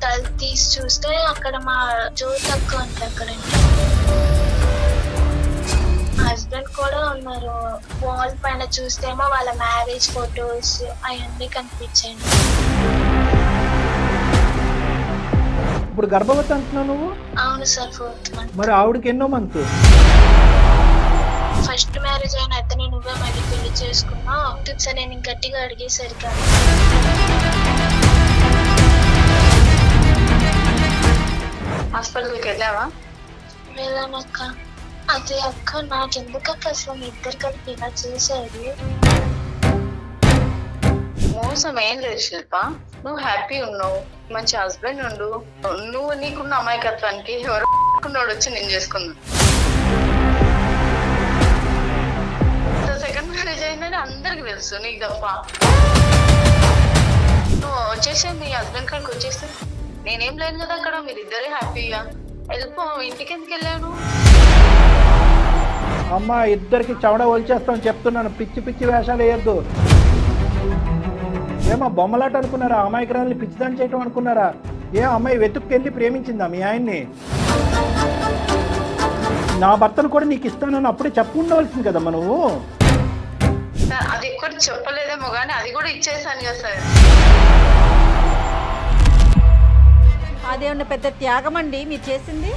తలుపు తీసి చూస్తే అక్కడ మా జ్యోతి అక్క ఉంది అక్కడండి. హస్బెండ్ కూడా ఉన్నారు. వాల్ పైన చూస్తేమో వాళ్ళ మ్యారేజ్ ఫొటోస్ అవన్నీ కనిపించాయండి. ఇప్పుడు గర్భవతి అంటున్నావు నువ్వు? అవును సార్, 4th month. మరి ఆవిడకి ఎన్నో మంత్? ఫస్ట్ మ్యారేజ్ అయిన అతనే నువ్వే మళ్ళీ పెళ్లి చేసుకున్నావు సార్. నేను గట్టిగా అడిగేసరికి హాస్పిటల్కి వెళ్ళావా? వెళ్ళానక్క. అదే అక్క, నాకెందుకక్క అసలు మీ ఇద్దరు కలిపి ఇలా చేశారు? మోసం ఏం లేదు శిల్ప, నువ్వు హ్యాపీ ఉన్నావు, మంచి హస్బెండ్ ఉండు. నువ్వు నీకున్న అమాయకత్వానికి ఎవరు వచ్చి నేను చేసుకున్నా. సెకండ్ మ్యారేజ్ అయిందని అందరికి తెలుసు, నీకు తప్ప. నువ్వు వచ్చేసి మీ హస్బెండ్ కాడికి వచ్చేస్తే నేనేం లేను కదా అక్కడ, మీరిద్దరే హ్యాపీగా వెళ్ళిపో. ఇంటికి ఎందుకు వెళ్ళాను? అమ్మ, ఇద్దరికి చవడ ఒలిచేస్తామని చెప్తున్నాను. పిచ్చి పిచ్చి వేషాలు వేయద్దు. ఏమో బొమ్మలాట అనుకున్నారా? అమాయకురాల్ని పిచ్చిదాన్ని చేయటం అనుకున్నారా? ఏ అమ్మాయి వెతుక్కెళ్ళి ప్రేమించిందా మీ ఆయన్ని? నా భర్తను కూడా నీకు ఇస్తానని అప్పుడే చెప్పు ఉండవలసింది కదమ్మా నువ్వు. అది ఎక్కువ చెప్పలేదేమో కానీ అది కూడా ఇచ్చేసాను కదా సార్. అదేమన్నా పెద్ద త్యాగం అండి మీరు చేసింది?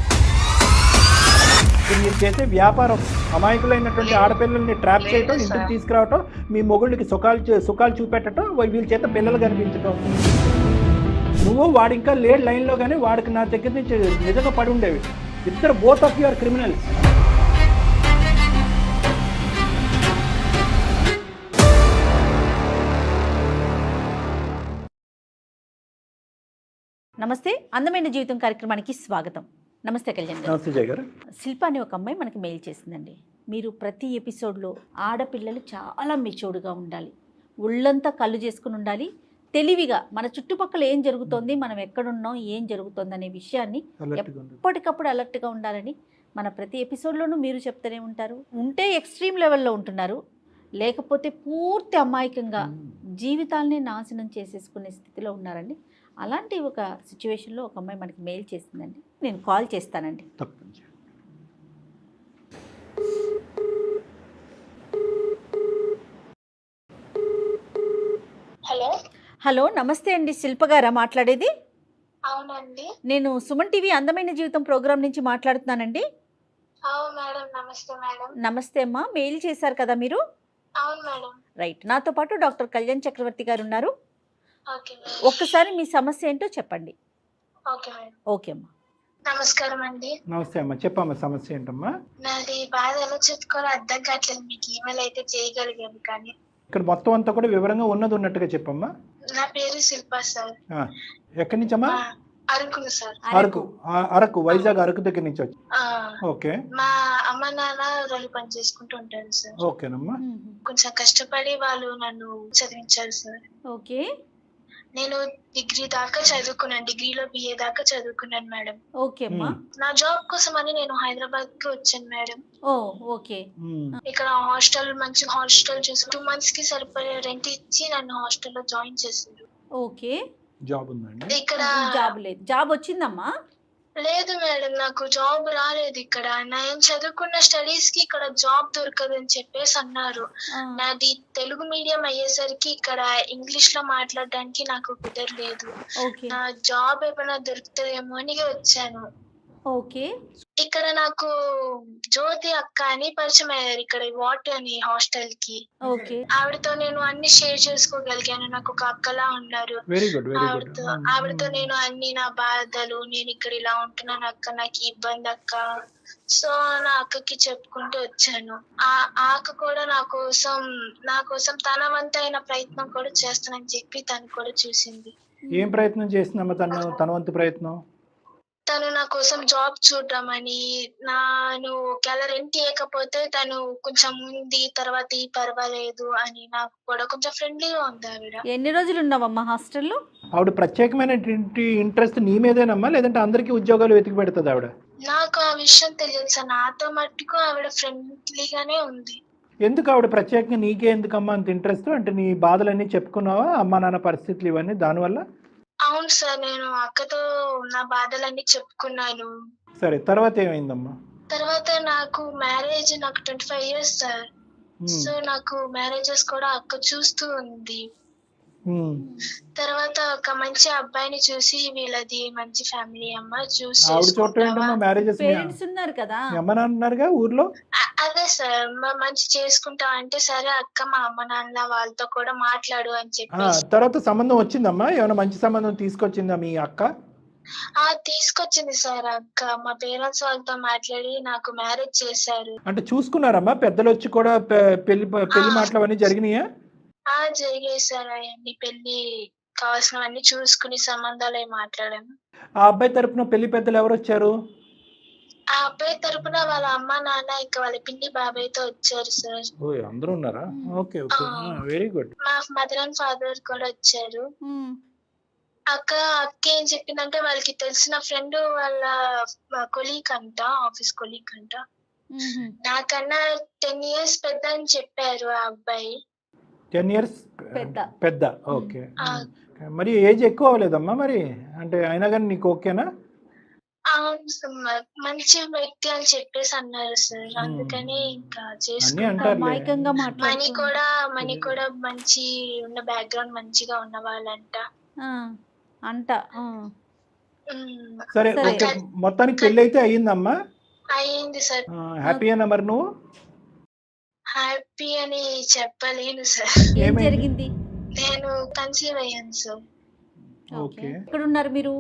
మీరు చేసే వ్యాపారం అమాయకులైనటువంటి ఆడపిల్లల్ని ట్రాప్ చేయటం, ఇంటికి తీసుకురావటం, మీ మొగుళ్ళకి సుఖాలు చూపెట్టడం, వీళ్ళ చేత పిల్లలు కనిపించటం. నువ్వు వాడు ఇంకా లేడు లైన్లో, కానీ వాడికి నా దగ్గర నుంచి నిజంగా పడి ఉండేవి. ఇద్దరు బోత్ ఆఫ్ యువర్ క్రిమినల్స్. నమస్తే, అందమైన జీవితం కార్యక్రమానికి స్వాగతం. నమస్తే కళ్యాణ్ గారు. నమస్తే జయ గారు. శిల్ప అనే ఒక అమ్మాయి మనకి మెయిల్ చేసిందండి. మీరు ప్రతి ఎపిసోడ్లో ఆడపిల్లలు చాలా మెచ్యూర్డ్గా ఉండాలి, ఒళ్ళంతా కళ్ళు చేసుకుని ఉండాలి, తెలివిగా మన చుట్టుపక్కల ఏం జరుగుతోంది, మనం ఎక్కడున్నాం, ఏం జరుగుతుంది అనే విషయాన్ని ఎప్పటికప్పుడు అలర్ట్గా ఉండాలని మన ప్రతి ఎపిసోడ్లోనూ మీరు చెప్తూనే ఉంటారు. ఉంటే ఎక్స్ట్రీమ్ లెవెల్లో ఉంటున్నారు, లేకపోతే పూర్తి అమాయకంగా జీవితాలనే నాశనం చేసేసుకునే స్థితిలో ఉన్నారండి. అలాంటి ఒక సిచ్యువేషన్లో ఒక అమ్మాయి మనకి మెయిల్ చేసిందండి. నేను కాల్ చేస్తానండి. హలో. హలో, నమస్తే అండి. శిల్ప గారా మాట్లాడేది? అవునండి. నేను సుమన్ టీవీ అందమైన జీవితం ప్రోగ్రాం నుంచి మాట్లాడుతున్నానండి. అవును మేడం. నమస్తే మేడం. నమస్తే అమ్మా, మెయిల్ చేశారు కదా మీరు? అవును మేడం. రైట్, నాతో పాటు డాక్టర్ కళ్యాణ్ చక్రవర్తి గారు ఉన్నారు. Okay madam. ఒక్కసారి మీ సమస్య ఏంటో చెప్పండి. Okay madam. ఓకే అమ్మా. నమస్కారం అండి. నమస్తే అమ్మా, చెప్పమ్మా సమస్య ఏంటమ్మా? నాది బాధ ఎలా చెప్పుకోవాలో అర్థం కావట్లేదు. మీకు ఈమెయిల్ అయితే చేయగలిగాను కానీ ఇక్కడ మొత్తం అంతా కూడా వివరంగా ఉన్నట్టుగా చెప్పమ్మా. నా పేరు శిల్ప సార్. ఎక్కడి నుంచమ్మా? అరకు సార్. అరకు, వైజాగ్ అరకు దగ్గర నుంచి వచ్చి. ఓకే. మా అమ్మ నాన్న రోజు పని చేసుకుంటూ ఉంటారు సార్. ఓకేనమ్మా. కొంచెం కష్టపడి వాళ్ళు నన్ను చదివించారు సార్. ఓకే. నేను డిగ్రీ దాకా చదువుకున్నాను, డిగ్రీలో BA దాకా చదువుకున్నాను మేడం. ఓకే అమ్మా. నా జాబ్ కోసం అని నేను హైదరాబాద్ కి వచ్చాను మేడం. ఓ ఓకే. ఇక్కడ మంచి హాస్టల్ చూసి 2 months కి సరిపడే రెంట్ ఇచ్చి నన్ను హాస్టల్లో జాయిన్ చేశారు. ఓకే. జాబ్ ఉందండి ఇక్కడ? జాబ్ లేదు. జాబ్ వచ్చిందమ్మా? లేదు మేడం, నాకు జాబ్ రాలేదు ఇక్కడ. నేను చదువుకున్న స్టడీస్ కి ఇక్కడ జాబ్ దొరకదు అని చెప్పేసి అన్నారు. నాది తెలుగు మీడియం అయ్యేసరికి ఇక్కడ ఇంగ్లీష్ లో మాట్లాడడానికి నాకు కుదరలేదు. నా జాబ్ ఏమైనా దొరుకుతుందేమో అని వచ్చాను. ఓకే. ఇక్కడ నాకు జ్యోతి అక్క అని పరిచయం అయ్యారు ఇక్కడ వాట్ అని హాస్టల్ కి. ఆవిడతో నేను అన్ని షేర్ చేసుకోగలిగాను. నాకు ఒక అక్కలా ఉన్నారు. ఆవిడతో నేను అన్ని నా బాధలు, నేను ఇక్కడ ఇలా ఉంటున్నాను అక్క, నాకు ఇబ్బంది అక్క, సో నా అక్కకి చెప్పుకుంటూ వచ్చాను. ఆ అక్క కూడా నా కోసం తన వంతైన ప్రయత్నం కూడా చేస్తానని చెప్పి తను కూడా చూసింది. ఏం ప్రయత్నం చేసిందమ్మా తన వంతు ప్రయత్నం? తను నా కోసం జాబ్ చూడమని, నేను ఒకవేళ రెంట్ ఇవ్వకపోతే తను కొంచెం ఉంది తర్వాత పర్వాలేదు అని నాకు కూడా కొంచెం ఫ్రెండ్లీగా ఉంది ఆవిడ. ఎన్ని రోజులు ఉన్నావమ్మా హాస్టల్లో? ఆవిడ ప్రత్యేకమైన ఇంట్రెస్ట్ నీ మీదేనమ్మా, లేదంటే అందరికి ఉద్యోగాలు వెతికి పెడుతుంది ఆవిడ? నాకు ఆ విషయం తెలియదు సార్. నాతో మట్టుకు ఆవిడ ఫ్రెండ్లీగానే ఉంది. ఎందుకు ఆవిడ ప్రత్యేకంగా నీకే ఎందుకమ్మా అంత ఇంట్రెస్ట్? అంటే నీ బాధలన్నీ చెప్పుకున్నావా, అమ్మా నాన్న పరిస్థితులు ఇవన్నీ దానివల్ల? అవును సార్, నేను అక్కతో నా బాధలన్నీ చెప్పుకున్నాను. సరే, తర్వాత ఏమైందమ్మా? తర్వాత నాకు 25 years సార్. సో నాకు మ్యారేజెస్ కూడా అక్క చూస్తూ ఉంది. తర్వాత ఒక మంచి అబ్బాయిని చూసి, వీళ్ళది మంచి ఫ్యామిలీ అమ్మ, చూసి ఆవిడ చూడటం ఏంటమ్మా? మ్యారేజెస్ పేరెంట్స్ ఉన్నారు కదా, మీ అమ్మ నాన్న ఉన్నారుగా ఊర్లో. అదే సార్, మంచి చేసుకుంటా అంటే, సరే అక్క మా అమ్మ నాన్న వాళ్ళతో కూడా మాట్లాడు అని చెప్పేసి. తర్వాత సంబంధం వచ్చిందమ్మా? ఏమైనా మంచి సంబంధం తీసుకొచ్చిందా మీ అక్క? తీసుకొచ్చింది సార్ అక్క. మా పేరెంట్స్ వాళ్ళతో మాట్లాడి నాకు మ్యారేజ్ చేశారు. అంటే చూసుకున్నారమ్మా? పెద్దలు వచ్చి కూడా పెళ్లి మాటలు అవన్నీ జరిగినాయా? జరిగాయి సార్, అవన్నీ పెళ్లి కావాల్సినవన్నీ చూసుకుని సంబంధాలు అవి మాట్లాడాము. ఆ అబ్బాయి తరపున పెళ్లి పెద్దలు ఎవరు వచ్చారు? ఆ అబ్బాయి తరపున వాళ్ళ అమ్మ నాన్న ఇంకా వాళ్ళ పిన్ని బాబాయ్తో వచ్చారు సార్. అందరూ ఉన్నారా? Okay okay, very good. మా మదర్ అండ్ ఫాదర్ కూడా వచ్చారు. అక్క ఏం చెప్పిందంటే, వాళ్ళకి తెలిసిన ఫ్రెండ్ వాళ్ళ కొలీగ్ అంట, ఆఫీస్ కొలీగ్ అంట. నాకన్నా 10 years పెద్ద అని చెప్పారు ఆ అబ్బాయి. 10 years పెద్ద. ఓకే, మరి ఏజ్ ఎక్కువ అవ్వలేదమ్మా మరి? అంటే అయినా కానీ నీకు ఓకేనా? అవును, మంచి వ్యక్తి అని చెప్పేసి అన్నారు సార్. అందుకని ఇంకా చేసుకుంటారు. మనీ కూడా మంచి ఉన్న బ్యాక్గ్రౌండ్ మంచిగా ఉన్న వాళ్ళంట అంట. సరే, మొత్తానికి పెళ్లి అయితే అయ్యిందమ్మా? అయ్యింది సార్. హ్యాపీ అన్నా మరి నువ్వు? హ్యాపీ అని చెప్పలేను సార్. ఏం జరిగింది? నేను కన్సీవ్ అయ్యాను సార్. ఓకే, ఎక్కడ ఉన్నారు మీరు?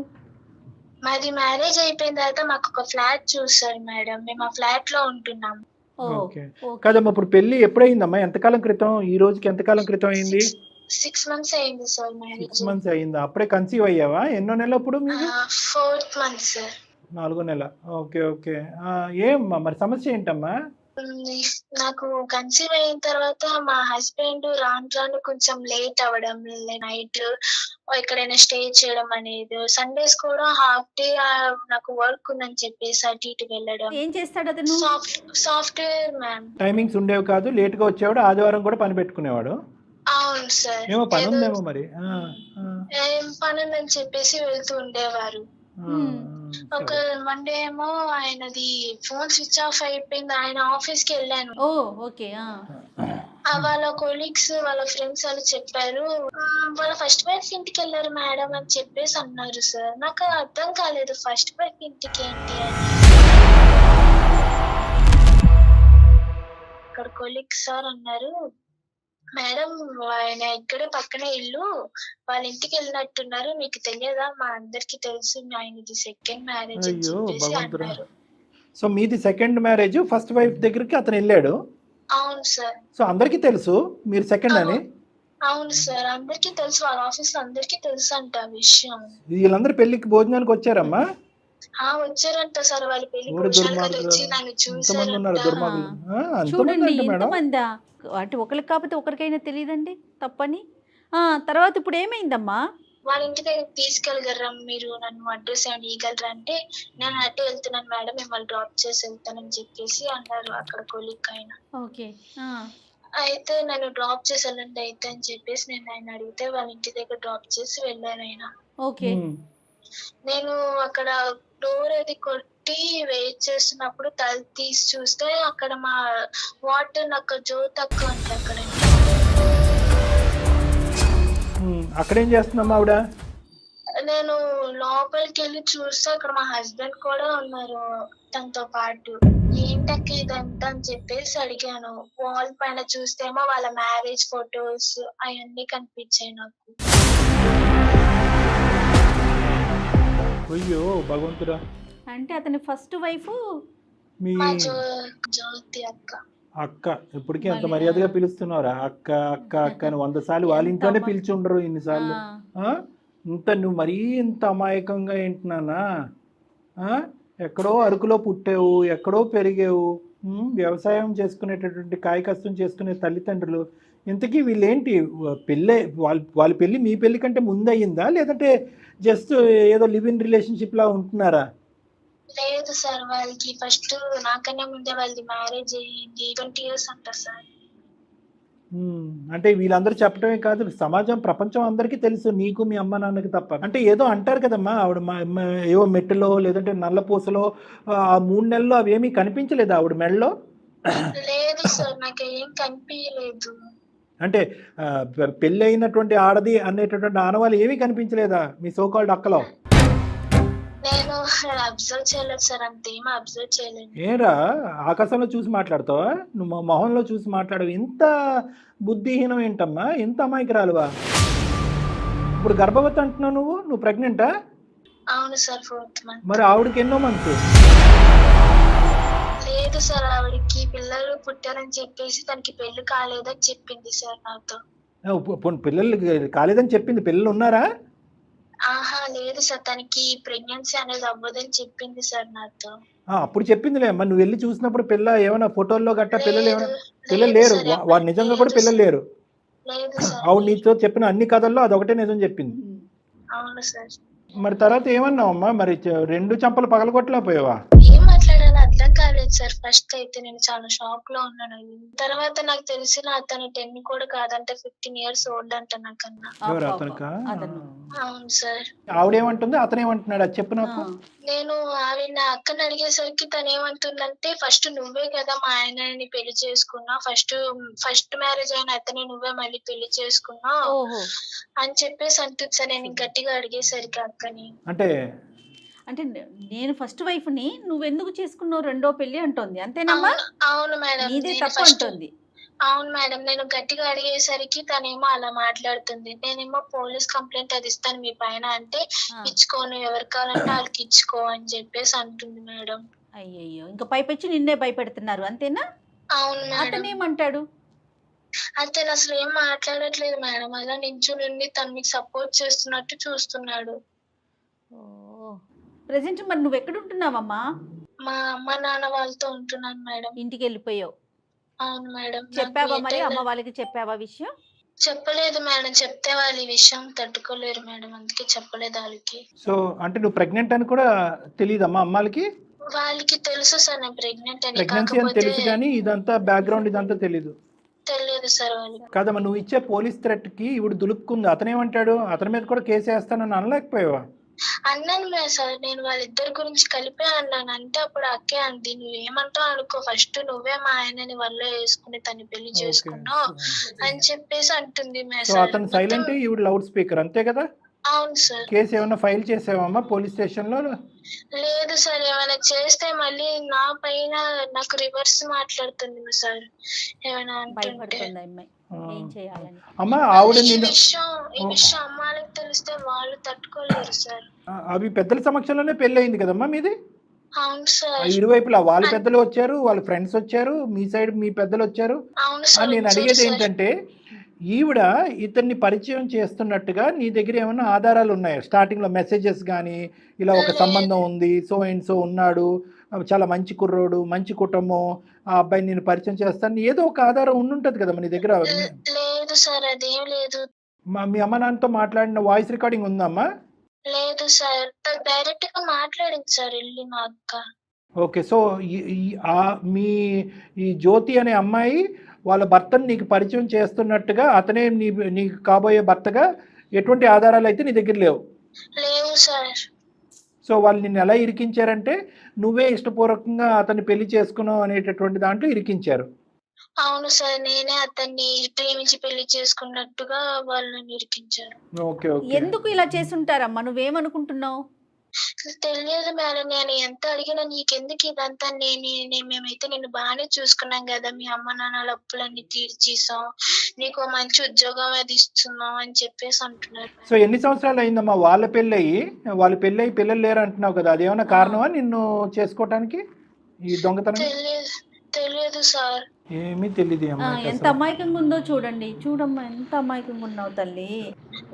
మాది మ్యారేజ్ అయిపోయిన తర్వాత మాకు ఒక ఫ్లాట్ చూసారు మేడం, మేము ఆ ఫ్లాట్ లో ఉంటున్నాము. ఓకే, కదమ్మా ఇప్పుడు పెళ్లి ఎప్పుడైందమ్మా? ఎంతకాలం క్రితం? ఈ రోజుకి ఎంతకాలం క్రితం అయింది? 6 months అయింది సార్ మ్యారేజ్. 6 months అయిందా? అప్పుడే కన్సీవ్ అయ్యావా? ఎన్నో నెల అప్పుడు మీకు? 4th month sir. 4వ నెల. ఓకే ఓకే, ఏమ్మా మరి సమస్య ఏంటమ్మా? నాకు కన్సీవ్ అయిన తర్వాత మా హస్బెండ్ రాను కొంచెం లేట్ అవ్వడం, నైట్ ఎక్కడైనా స్టే చేయడం అనేది, సండేస్ కూడా హాఫ్ డే నాకు వర్క్ ఉందని చెప్పేసి అటు ఇటు వెళ్ళడం. ఏం చేస్తాడు అతను? Software ma'am. టైమింగ్స్ ఉండేవి కాదు, లేట్ గా వచ్చేవాడు, ఆదివారం కూడా పని పెట్టుకునేవాడు. అవును సార్. ఏమో పని ఉందేమో మరి. ఏం పని ఉందని చెప్పేసి వెళ్తూ ఉండేవారు. ఒక మండే ఏమో ఆయనది ఫోన్ స్విచ్ ఆఫ్ అయిపోయింది, ఆయన ఆఫీస్ కి వెళ్ళాను. వాళ్ళ కొలీగ్స్ వాళ్ళ ఫ్రెండ్స్ వాళ్ళు చెప్పారు, వాళ్ళ ఫస్ట్ వైఫ్ ఇంటికి వెళ్ళారు మేడం అని చెప్పేసి అన్నారు సార్. నాకు అర్థం కాలేదు ఫస్ట్ వైఫ్ ఇంటికి ఏంటి అని. అక్కడ కొలీగ్స్ సార్ అన్నారు, మేడం ఆయన ఇక్కడే పక్కనే ఇల్లు, వాళ్ళ ఇంటికి వెళ్ళినట్టున్నారు, మీకు తెలియదా? మా అందరికి తెలుసు, ఆయనది సెకండ్ మ్యారేజ్ అని చెప్పేసి అన్నారు. సో మీది సెకండ్ మ్యారేజ్, ఫస్ట్ వైఫ్ దగ్గరికి అతను వెళ్ళాడు? అవును సార్. సో అందరికి తెలుసు మీరు సెకండ్ అని? అవును సార్, అందరికి తెలుసు, వాళ్ళ ఆఫీస్ లో అందరికి తెలుసు అంట ఆ విషయం. వీళ్ళందరూ పెళ్లికి భోజనానికి వచ్చారమ్మా? వచ్చారంట సార్, వాళ్ళ పెళ్లికి వచ్చి నన్ను చూసారంట. చూడండి ఎంతమందా, అంటే ఒకరికి కాకపోతే ఒకరికైనా తెలియదండి తప్పని. తర్వాత ఇప్పుడు ఏమైందమ్మా? వాళ్ళ ఇంటి దగ్గర తీసుకెళ్ళగలరా మీరు, నన్ను అడ్రస్ ఏమైనా ఇవ్వగలరా అంటే, నేను అట్టే వెళ్తున్నాను మేడం, మిమ్మల్ని డ్రాప్ చేసి వెళ్తానని చెప్పేసి అన్నారు అక్కడ కొలీగ్ ఆయన. ఓకే, అయితే నన్ను డ్రాప్ చేసి వెళ్ళండి అయితే అని చెప్పేసి నేను ఆయన అడిగితే, వాళ్ళ ఇంటి దగ్గర డ్రాప్ చేసి వెళ్ళారు ఆయన. ఓకే, నేను అక్కడ డోర్ అది కొట్టి వెయిట్ చేస్తున్నప్పుడు తల తీసి చూస్తే అక్కడ మా వాటర్ అక్క జ్యోతి అక్క ఉంది అక్కడ. అక్కడేం చేస్తున్నామా ఆవిడ? నేను లోపలికి వెళ్ళి చూస్తే అక్కడ మా హస్బెండ్ కూడా ఉన్నారు తనతో పాటు. ఏంటక్క ఇదంతా అని చెప్పేసి అడిగాను. వాల్ పైన చూస్తేమో వాళ్ళ మ్యారేజ్ ఫొటోస్ అవన్నీ కనిపించాయి నాకు. అయ్యో భగవంతుడా. అంటే అతని ఫస్ట్ వైఫ్ జ్యోతి అక్క. అక్క ఇప్పటికీ అంత మర్యాదగా పిలుస్తున్నారా? అక్క అక్క అక్క అని 100 సార్లు వాళ్ళ ఇంట్లోనే పిలిచి ఉండరు ఇన్నిసార్లు. ఇంత నువ్వు మరీ ఇంత అమాయకంగా ఏంటున్నానా? ఎక్కడో అరకులో పుట్టావు, ఎక్కడో పెరిగావు, వ్యవసాయం చేసుకునేటటువంటి కాయ కష్టం చేసుకునే తల్లిదండ్రులు. ఇంతకీ వీళ్ళేంటి పెళ్ళే వాళ్ళ పెళ్ళి మీ పెళ్ళి కంటే ముందు అయ్యిందా, లేదంటే జస్ట్ ఏదో లివ్ ఇన్ రిలేషన్షిప్ లా ఉంటున్నారా? లేదు సార్, వాళ్ళకి ఫస్ట్ నాకన్నా ముందే వాళ్ళది మ్యారేజ్ అయ్యింది. 20 years అంట సార్. అంటే వీళ్ళందరూ చెప్పడమే కాదు, సమాజం ప్రపంచం అందరికీ తెలుసు, నీకు మీ అమ్మ నాన్నకి తప్ప. అంటే ఏదో అంటారు కదమ్మా, ఆవిడ ఏవో మెట్టులో లేదంటే నల్లపూసలో ఆ 3 నెలల్లో అవేమీ కనిపించలేదు ఆవిడ మెడలో? లేదు సార్, నాకు ఏం కనిపించలేదు. అంటే పెళ్ళి అయినటువంటి ఆడది అనేటటువంటి ఆనవాళ్ళు ఏమీ కనిపించలేదా మీ సోకాల్డ్ అక్కలో? నేను అబ్జర్వ్ చేయలేదు సార్, అంతేం అబ్జర్వ్ చేయలేదు. ఏరా ఆకాశంలో చూసి మాట్లాడతావా? నువ్వు మొహంలో చూసి మాట్లాడవు. ఇంత బుద్ధిహీనం ఏంటమ్మా, ఇంత అమాయకురాలువా? ఇప్పుడు గర్భవతి అంటున్నావు, నువ్వు ప్రెగ్నెంటా? అవును సార్, 4th month. మరి ఆవిడకి ఎన్నో మంత్? లేదు సార్, ఆవిడకి పిల్లలు పుట్టారని చెప్పేసి తనకి పెళ్లి కాలేదని చెప్పింది సార్ నాతో. పిల్లలు కాలేదని చెప్పింది, పిల్లలు ఉన్నారా? ఆహా లేదు సార్, తనకి ప్రెగ్నెన్సీ అనేది అవ్వదని చెప్పింది సార్ నాతో. అప్పుడు చెప్పిందిలే అమ్మా, నువ్వు వెళ్ళి చూసినప్పుడు పిల్ల ఏమైనా ఫోటోల్లో గట్టా పిల్లలు పిల్లలు లేరు, వాడు నిజంగా కూడా పిల్లలు లేరు. ఆవిడ నీతో చెప్పిన అన్ని కథల్లో అదొకటే నిజం చెప్పింది. అవును సార్. మరి తర్వాత ఏమన్నావమ్మా? మరి 2 చంపలు పగలగొట్టలేకపోయావా? ఏం మాట్లాడాలో అర్థం కాలేదు సార్. ఫస్ట్ అయితే నేను చాలా షాక్ లో ఉన్నాను. తర్వాత నాకు తెలిసిన అతను 10 కూడా కాదంటే 15 years ఓల్డ్ అంట నాకన్నా. ఎవరు అతనికా? అవును సార్. ఆవిడేమంటుంది, అతనేమంటున్నాడు అది చెప్పు నాకు. నేను ఆవిడ నా అక్కని అడిగేసరికి తను ఏమంటుందంటే, ఫస్ట్ నువ్వే కదా మా ఆయనని పెళ్లి చేసుకున్నావు, ఫస్ట్ మ్యారేజ్ అయిన అతని నువ్వే మళ్ళీ పెళ్లి చేసుకున్నావు అని చెప్పేసి అంటుంది సార్. నేను గట్టిగా అడిగేసరికి అక్కని, అంటే నేను ఫస్ట్ వైఫ్ ని నువ్వెందుకు చేసుకున్నావు రెండో పెళ్లి అంటోంది, అంతేనమ్మా? అవును మేడం, నీదే తప్పు అంటుంది. అవును మేడం, నేను గట్టిగా అడిగేసరికి తనేమో అలా మాట్లాడుతుంది. నేనేమో పోలీస్ కంప్లైంట్ అది ఇస్తాను మీ పైన అంటే, ఇచ్చుకోను, ఎవరు కావాలంటే వాళ్ళకి ఇచ్చుకో అని చెప్పేసి అంటుంది మేడం. అయ్యయ్యో, ఇంకా పైపెచ్చి నిన్నే భయపెడుతున్నారు అంతేనా? అవును మేడం. అతనేమంటాడు? అతను అసలు ఏం మాట్లాడట్లేదు మేడం, అలా నించుని తను మీకు సపోర్ట్ చేస్తున్నట్టు చూస్తున్నాడు. ప్రెసెంట్ మరి నువ్వు ఎక్కడ ఉంటున్నావమ్మా? మా అమ్మ నాన్న వాళ్ళతో ఉంటున్నాను మేడం. ఇంటికి వెళ్ళిపోయావు? అవును మేడం. చెప్పావా మరి అమ్మ వాళ్ళకి, చెప్పావా విషయం? చెప్పలేదు మేడం, చెప్తే వాళ్ళు ఈ విషయం తట్టుకోలేరు మేడం, అందుకే చెప్పలేదు వాళ్ళకి. సో అంటే నువ్వు ప్రెగ్నెంట్ అని కూడా తెలియదమ్మా అమ్మాలకి? వాళ్ళకి తెలుసు సార్ నేను ప్రెగ్నెంట్ అని, ప్రెగ్నెన్సీ అని తెలుసు కానీ ఇదంతా బ్యాక్గ్రౌండ్ ఇదంతా తెలియదు. తెలియదు సార్ వాళ్ళకి. కాదమ్మా, నువ్వు ఇచ్చే పోలీస్ థ్రెట్ కి ఇప్పుడు దులుపుకుంది, అతనేమంటాడు? అతని మీద కూడా కేసు వేస్తానని అనలేకపోయావా? అన్నాను సార్, నేను వాళ్ళిద్దరి గురించి కలిపే అన్నాను. అంటే అప్పుడు అక్కే అంది, నువ్వేమంటావు అనుకో, ఫస్ట్ నువ్వే మా ఆయనని వల్ల వేసుకుని తను పెళ్లి చేసుకున్నావు అని చెప్పేసి అంటుంది. అతను సైలెంట్, ఈవిడ లౌడ్ స్పీకర్, అంతే కదా? అవును సార్. కేసు ఏమైనా ఫైల్ చేసావమ్మా పోలీస్ స్టేషన్ లో? లేదు సార్, ఏమైనా చేస్తే మళ్ళీ నా పైన నాకు రివర్స్ మాట్లాడుతుంది సార్, ఏమైనా అంటుంటే. అమ్మా ఆవిడ ఈ విషయం అమ్మాయికి తెలిస్తే వాళ్ళు తట్టుకోలేరు సార్. అవి పెద్దల సమక్షంలోనే పెళ్లి అయింది కదమ్మా మీది? అవును సార్. ఇరువైపులా వాళ్ళ పెద్దలు వచ్చారు, వాళ్ళ ఫ్రెండ్స్ వచ్చారు, మీ సైడ్ మీ పెద్దలు వచ్చారు. అవును సార్. నేను అడిగేది ఏంటంటే, ఈవిడ ఇతన్ని పరిచయం చేస్తున్నట్టుగా నీ దగ్గర ఏమైనా ఆధారాలు ఉన్నాయా? స్టార్టింగ్ లో మెసేజెస్ కానీ, ఇలా ఒక సంబంధం ఉంది, సో అండ్ సో ఉన్నాడు, చాలా మంచి కుర్రోడు, మంచి కుటుంబం, ఆ అబ్బాయిని నేను పరిచయం చేస్తాను, ఏదో ఒక ఆధారం ఉండుంటది కదా నీ దగ్గర? లేదు సార్, అదేం లేదు. మీ అమ్మ నాన్నతో మాట్లాడిన వాయిస్ రికార్డింగ్ ఉందమ్మా? లేదు సార్, డైరెక్ట్ గా మాట్లాడింది సార్ వెళ్ళి మా అక్క. ఓకే, సో మీ ఈ జ్యోతి అనే అమ్మాయి వాళ్ళ భర్తను నీకు పరిచయం చేస్తున్నట్టుగా, అతనే నీకు కాబోయే భర్తగా ఎటువంటి ఆధారాలు అయితే నీ దగ్గర లేవు? లేవు సార్. సో వాళ్ళు నిన్ను ఎలా ఇరికించారంటే, నువ్వే ఇష్టపూర్వకంగా అతన్ని పెళ్లి చేసుకున్నావు అనేటటువంటి దాంట్లో ఇరికించారు. అవును సార్, నేనే అతన్ని ప్రేమించి పెళ్లి చేసుకున్నట్టుగా వాళ్ళని ఇరికించారు. Okay okay. ఎందుకు ఇలా చేసుంటారమ్మా, నువ్వేమనుకుంటున్నావు? తెలియదు మేడం, నేను ఎంత అడిగినా నీకెందుకు ఇదంతా, మేమైతే నిన్ను బాగానే చూసుకున్నాం కదా, మీ అమ్మ నాన్నల అప్పులన్నీ తీర్చేసాం, నీకు మంచి ఉద్యోగం అది ఇస్తున్నాం అని చెప్పేసి అంటున్నారు. సో ఎన్ని సంవత్సరాలు అయిందమ్మా వాళ్ళ పెళ్ళయి పిల్లలు లేరు అంటున్నావు కదా, అదేమన్నా కారణమా నిన్ను చేసుకోవటానికి ఈ దొంగతనం? తెలియదు సార్. ఏమీ తెలియదు. ఎంత అమాయకంగా ఉందో చూడమ్మా, ఎంత అమాయకంగా ఉన్నావు తల్లి.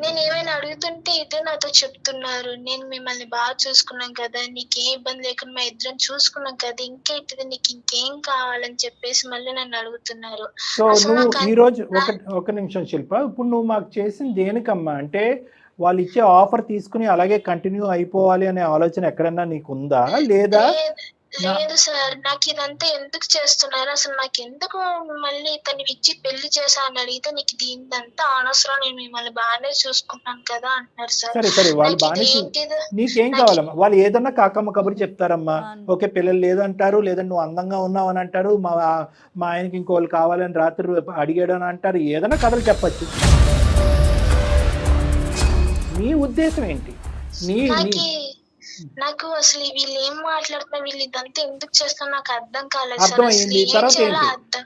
నేను ఏమైనా అడుగుతుంటే ఇదే నాతో చెప్తున్నారు, నేను మిమ్మల్ని బాగా చూసుకున్నాం కదా, నీకేం ఇబ్బంది లేకుండా మా ఇద్దరం చూసుకున్నాం కదా, ఇంకేంటిది నీకు ఇంకేం కావాలని చెప్పేసి మళ్ళీ నన్ను అడుగుతున్నారు. సో నువ్వు ఈ రోజు ఒక నిమిషం శిల్ప, ఇప్పుడు నువ్వు మాకు చేసింది దేనికమ్మా? అంటే వాళ్ళు ఇచ్చే ఆఫర్ తీసుకుని అలాగే కంటిన్యూ అయిపోవాలి అనే ఆలోచన ఎక్కడన్నా నీకు ఉందా లేదా? లేదు సార్, నాకు ఇదంతా ఎందుకు చేస్తున్నారు, అసలు నాకు ఎందుకు మళ్ళీ ఇతన్ని ఇచ్చి పెళ్లి చేశా అని అడిగితే నీకు దీనిదంతా అనవసరం, నేను మిమ్మల్ని బాగానే చూసుకున్నాను కదా అంటున్నారు సార్. సరే సరే, వాళ్ళు బాగానే నీకేం కావాలమ్మా? వాళ్ళు ఏదన్నా కాకమ్మ కబురు చెప్తారమ్మా. ఓకే, పిల్లలు లేదంటారు, లేదంటే నువ్వు అందంగా ఉన్నావు అని అంటారు, మా ఆయనకి ఇంకోళ్ళు కావాలని రాత్రి అడిగాడు అని అంటారు, ఏదన్నా కథలు చెప్పచ్చు. నీ ఉద్దేశం ఏంటి? నాకు అసలు వీళ్ళు ఏం మాట్లాడుతున్నా, వీళ్ళు ఇదంతా ఎందుకు చేస్తున్నా నాకు అర్థం కాలేదు.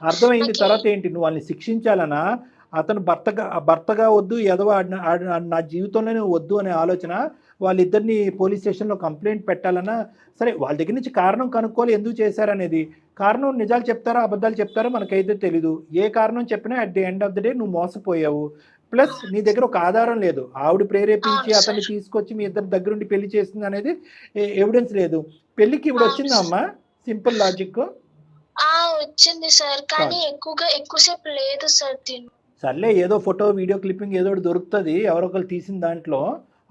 అర్థమైంది. తర్వాత ఏంటి? నువ్వు వాళ్ళని శిక్షించాలనా? అతను భర్తగా వద్దు, ఎదవ నా జీవితంలోనే వద్దు అనే ఆలోచన, వాళ్ళిద్దరిని పోలీస్ స్టేషన్లో కంప్లైంట్ పెట్టాలన్నా? సరే, వాళ్ళ దగ్గర నుంచి కారణం కనుక్కోవాలి, ఎందుకు చేశారనేది. కారణం నిజాలు చెప్తారా అబద్ధాలు చెప్తారో మనకైతే తెలీదు. ఏ కారణం చెప్పినా at the end of the day నువ్వు మోసపోయావు. ప్లస్ నీ దగ్గర ఒక ఆధారం లేదు, ఆవిడ ప్రేరేపించి అతన్ని తీసుకొచ్చి మీ ఇద్దరు దగ్గరుండి పెళ్లి చేస్తుంది అనేది ఎవిడెన్స్ లేదు. పెళ్లికి ఇప్పుడు వచ్చిందా అమ్మా? Simple logic. వచ్చింది సార్, కానీ ఎక్కువసేపు లేదు సార్. సర్లే, ఏదో ఫోటో వీడియో క్లిప్పింగ్ ఏదో దొరుకుతుంది ఎవరొకరు తీసిన దాంట్లో,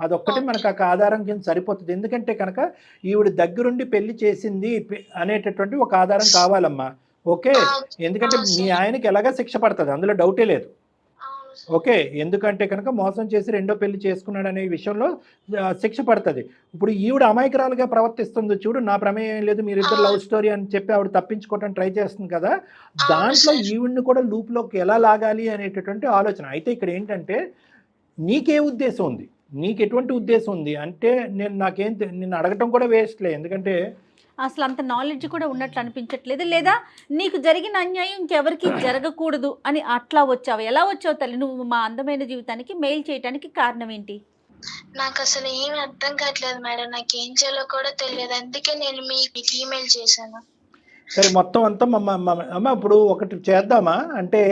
అదొక్కటి మనకు ఆ ఆధారం కింద సరిపోతుంది. ఎందుకంటే కనుక ఈవిడ దగ్గరుండి పెళ్లి చేసింది అనేటటువంటి ఒక ఆధారం కావాలమ్మా. ఓకే, ఎందుకంటే మీ ఆయనకి ఎలాగా శిక్ష పడుతుంది, అందులో డౌటే లేదు. ఓకే, ఎందుకంటే కనుక మోసం చేసి రెండో పెళ్లి చేసుకున్నాడు అనే విషయంలో శిక్ష పడుతుంది. ఇప్పుడు ఈవిడ అమాయకురాలుగా ప్రవర్తిస్తుంది చూడు, నా ప్రమేయం లేదు, మీరిద్దరు లవ్ స్టోరీ అని చెప్పి ఆవిడ తప్పించుకోవడానికి ట్రై చేస్తుంది కదా, దాంట్లో ఈవిడ్ని కూడా లూప్లోకి ఎలా లాగాలి అనేటటువంటి ఆలోచన. అయితే ఇక్కడ ఏంటంటే నీకే ఉద్దేశం ఉంది, నీకు ఎటువంటి ఉద్దేశం ఉంది అంటే నిన్ను అడగటం కూడా వేస్ట్లే, ఎందుకంటే అసలు అంత నాలెడ్జ్ కూడా ఉన్నట్లు అనిపించట్లేదు. లేదా నీకు జరిగిన అన్యాయం ఇంకెవరికి జరగకూడదు అని అట్లా వచ్చావు? ఎలా వచ్చావు తల్లి నువ్వు మా అందమైన జీవితానికి మెయిల్ చేయడానికి కారణం ఏంటి? నాకు అసలు ఏమి అర్థం కావట్లేదు మేడం, నాకు ఏం చేయాలో కూడా తెలియదు, అందుకే నేను మీకు ఈమెయిల్ చేశాను. సరే, మొత్తం అంతా అమ్మ ఇప్పుడు ఒకటి చేద్దామా అంటే,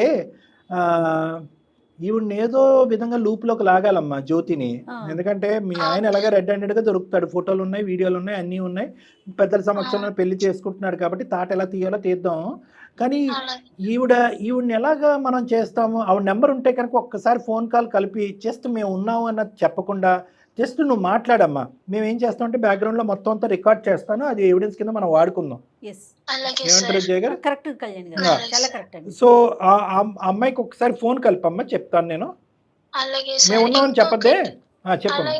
ఈవిడ్ని ఏదో విధంగా లూప్లోకి లాగాలమ్మా జ్యోతిని. ఎందుకంటే మీ ఆయన ఎలాగ రెడ్ హ్యాండెడ్గా దొరుకుతాడు, ఫోటోలు ఉన్నాయి, వీడియోలు ఉన్నాయి, అన్నీ ఉన్నాయి, పెద్దల సమక్షంలో పెళ్లి చేసుకుంటున్నాడు కాబట్టి తాట ఎలా తీయాలో తీద్దాం. కానీ ఈవిడ్ని ఎలాగా మనం చేస్తాము? ఆవిడ నెంబర్ ఉంటే కనుక ఒక్కసారి ఫోన్ కాల్ కలిపి జస్ట్ మేము ఉన్నాము అన్నది చెప్పకుండా జస్ట్ నువ్వు మాట్లాడమ్మా, మేము ఏం చేస్తామంటే బ్యాక్గ్రౌండ్లో మొత్తం అంతా రికార్డ్ చేస్తాను, అది ఎవిడెన్స్ కింద మనం వాడుకుందాం. ఏమంటారు జయ గారు? సో ఆ అమ్మాయికి ఒకసారి ఫోన్ కలిపమ్మా, చెప్తాను నేను. మేము ఉన్నామని చెప్పద్దే, చెప్పమ్మా.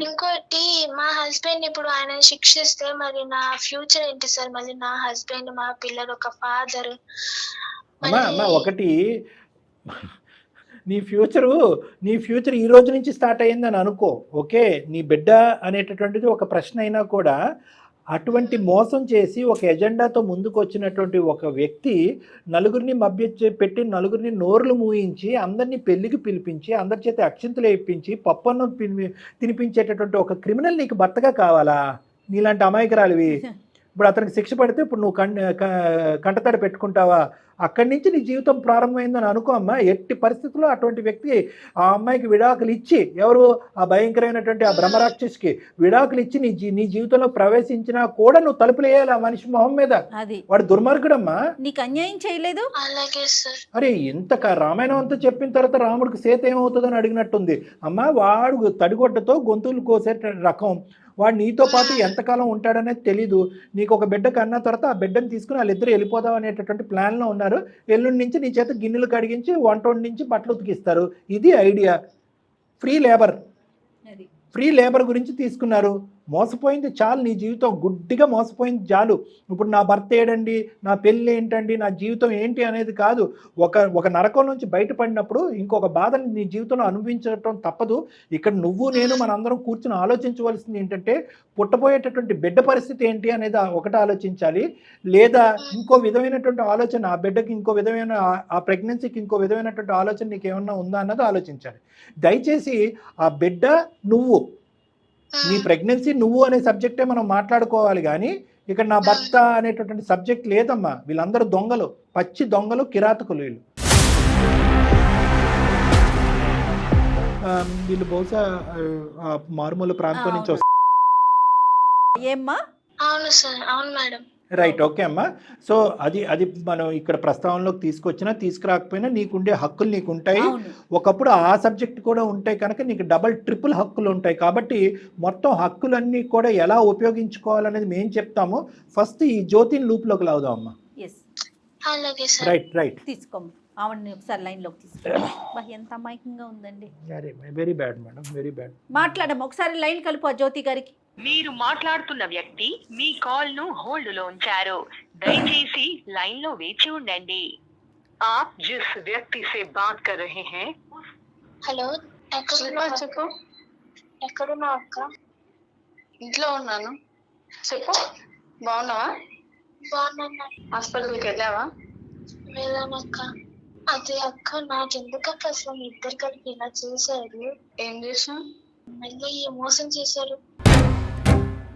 ఇంకోటి మా హస్బెండ్ ఇప్పుడు ఆయన శిక్షిస్తే మరి నా ఫ్యూచర్ ఏంటి సార్? మళ్ళీ నా హస్బెండ్, మా పిల్లలు, ఒక ఫాదర్. అమ్మా ఒకటి, నీ ఫ్యూచర్ ఈ రోజు నుంచి స్టార్ట్ అయ్యిందని అనుకో. ఓకే, నీ బిడ్డ అనేటటువంటిది ఒక ప్రశ్న అయినా కూడా అటువంటి మోసం చేసి ఒక ఎజెండాతో ముందుకు వచ్చినటువంటి ఒక వ్యక్తి నలుగురిని పెట్టి నలుగురిని నోరులు మూయించి అందరినీ పెళ్లికి పిలిపించి అందరి చేత అక్షింతలు వేయించి పప్పన్నం తినిపించేటటువంటి ఒక క్రిమినల్ నీకు భర్తగా కావాలా? నీలాంటి అమాయకురాలివి. ఇప్పుడు అతనికి శిక్ష పడితే ఇప్పుడు నువ్వు కంటతడి పెట్టుకుంటావా? అక్కడి నుంచి నీ జీవితం ప్రారంభమైందని అనుకో అమ్మా. ఎట్టి పరిస్థితుల్లో అటువంటి వ్యక్తి ఆ అమ్మాయికి విడాకులు ఇచ్చి, ఎవరు ఆ భయంకరమైనటువంటి ఆ బ్రహ్మరాక్షసికి విడాకులు ఇచ్చి నీ జీవితంలో ప్రవేశించినా కూడా నువ్వు తలుపులు వేయాలి ఆ మనిషి మొహం మీద. వాడు దుర్మార్గుడమ్మా, నీకు అన్యాయం చేయలేదు. అరే ఇంత రామాయణం అంతా చెప్పిన తర్వాత రాముడికి సీత ఏమవుతుందని అడిగినట్టుంది అమ్మా. వాడు తడిగొడ్డతో గొంతులు కోసే రకం, వాడు నీతో పాటు ఎంతకాలం ఉంటాడనేది తెలీదు. నీకు ఒక బిడ్డ కన్నా తర్వాత ఆ బిడ్డను తీసుకుని వాళ్ళిద్దరు వెళ్ళిపోదాం అనేటటువంటి ప్లాన్లో ఉన్నారు. ఎల్లుండి నుంచి నీ చేత గిన్నెలు కడిగించి వంట వండించి బట్టలు ఉతికిస్తారు. ఇది ఐడియా. ఫ్రీ లేబర్ గురించి తీసుకున్నారు. మోసపోయింది చాలు, నీ జీవితం గుడ్డిగా మోసపోయింది చాలు. ఇప్పుడు నా భర్త ఏడండి, నా పెళ్ళి ఏంటండి, నా జీవితం ఏంటి అనేది కాదు. ఒక నరకం నుంచి బయటపడినప్పుడు ఇంకొక బాధని నీ జీవితంలో అనుభవించడం తప్పదు. ఇక్కడ నువ్వు నేను మనందరం కూర్చుని ఆలోచించవలసింది ఏంటంటే, పుట్టబోయేటటువంటి బిడ్డ పరిస్థితి ఏంటి అనేది ఒకటి ఆలోచించాలి. లేదా ఇంకో విధమైనటువంటి ఆలోచన, ఆ బిడ్డకి ఇంకో విధమైన, ఆ ప్రెగ్నెన్సీకి ఇంకో విధమైనటువంటి ఆలోచన నీకు ఏమన్నా ఉందా అన్నది ఆలోచించాలి. దయచేసి ఆ బిడ్డ నువ్వు, నీ ప్రెగ్నెన్సీ నువ్వు అనే సబ్జెక్టే మనం మాట్లాడుకోవాలి. కానీ ఇక్కడ నా భర్త అనేటటువంటి సబ్జెక్ట్ లేదమ్మా. వీళ్ళందరూ దొంగలు, పచ్చి దొంగలు, కిరాతకులు వీళ్ళు. వీళ్ళు బహుశా మారుమూల ప్రాంతం నుంచి వస్తారు. ఏమ్మా? అవును సార్, అవును మేడం. రైట్, ఓకే అమ్మా. సో అది అది మనం ఇక్కడ ప్రస్తావనలోకి తీసుకొచ్చినా తీసుకురాకపోయినా నీకుండే హక్కులు నీకు ఉంటాయి. అవును. ఒకప్పుడు ఆ సబ్జెక్ట్ కూడా ఉంటాయి కనుక నీకు డబల్ ట్రిపుల్ హక్కులు ఉంటాయి. కాబట్టి మొత్తం హక్కులన్నీ కూడా ఎలా ఉపయోగించుకోవాలనేది మేము చెప్తాము. ఫస్ట్ ఈ జ్యోతిని లూప్లోకి లాగుదాం అమ్మా. ఎస్, అలాగే సార్. Right right. తీసుకోమ్మ ఆవిడని ఒకసారి లైన్లోకి తీసుకో. ఎంత అమాయకంగా ఉందండి. Very bad madam, very bad. మాట్లాడమ్మ, ఒకసారి లైన్ కలుపు ఆ జ్యోతి గారికి. మీరు మాట్లాడుతున్న వ్యక్తి మీ కాల్ ను హోల్డ్ లో ఉంచారు. దయచేసి లైన్ లో వేచి ఉండండి. आप जिस व्यक्ति से बात कर रहे हैं హలో, చెప్పు. ఎక్కడున్నావు అక్క? ఇంట్లో ఉన్నాను. చెప్పు. బాగున్నావా? బాగున్నా. హాస్పిటల్కి వెళ్ళావా? వెళ్ళానక్క. అదే అక్క, నాకెందుకు అక్క అసలు మీ ఇద్దరు కలిపి ఇలా చేశారు? ఏం చేసాం? మళ్ళీ మోసం చేశారు.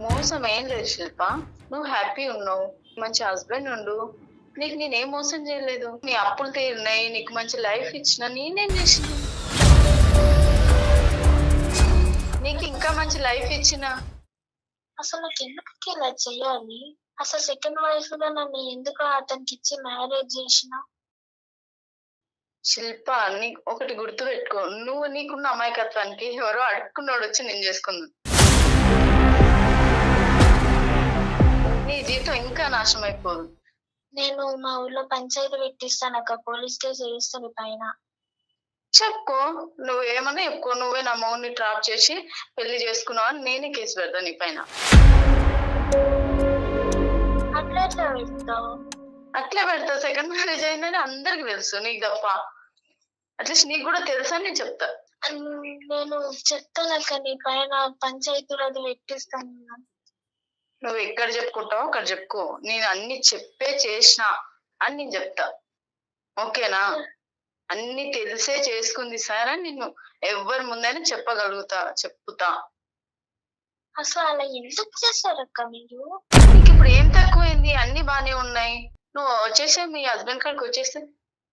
మోసం ఏం లేదు శిల్ప, నువ్వు హ్యాపీ ఉన్నావు, మంచి హస్బెండ్ ఉండు, నీకు నేనేం మోసం చేయలేదు. నీ అప్పులు తీరినాయి, నీకు మంచి లైఫ్ ఇచ్చిన, నేనేం చేసిన? నీకు ఇంకా మంచి లైఫ్ ఇచ్చిన. అసలు నాకు ఎందుకు ఇలా చెయ్యాలి? అసలు సెకండ్ వైఫ్ గా నన్ను ఎందుకు అతనికి ఇచ్చి మ్యారేజ్ చేసిన? శిల్ప, నీకు ఒకటి గుర్తు పెట్టుకో, నువ్వు నీకున్న అమాయకత్వానికి ఎవరో అడుక్కున్నాడు వచ్చి నేను చేసుకున్నాను. నీ జీవితం ఇంకా నాశనం అయిపోదు. నేను మా ఊర్లో పంచాయతీ పెట్టిస్తాను అక్క, పోలీస్ కేసు వేస్తాను పైన. చెప్పుకో, నువ్వేమన్నా చెప్పుకో, నువ్వే నా మౌన్ని ట్రాప్ చేసి పెళ్లి చేసుకున్నావు అని నేనే కేసు పెడతా నీ పైన. అట్లా ఎట్లా పెడతావు? అట్లే పెడతా. సెకండ్ మ్యారేజ్ అయిందని అందరికి తెలుసు, నీకు తప్ప. అట్లీస్ట్ నీకు కూడా తెలుసా నేను చెప్తా. నేను చెప్తాను అక్క, నీ పైన పంచాయతీలో అది పెట్టిస్తాను. నువ్వు ఎక్కడ చెప్పుకుంటావో అక్కడ చెప్పుకో, నేను అన్ని చెప్పే చేసిన అని నేను చెప్తా. ఓకేనా? అన్ని తెలిసే చేసుకుంది సార్ అని నిన్ను ఎవరి ముందైనా చెప్పుతా. అసలు అలా ఎందుకు చేశారు అక్క మీరు? నీకు ఇప్పుడు ఏం తక్కువైంది? అన్ని బానే ఉన్నాయి. నువ్వు వచ్చేసే మీ హస్బెండ్ కాడికి వచ్చేస్తే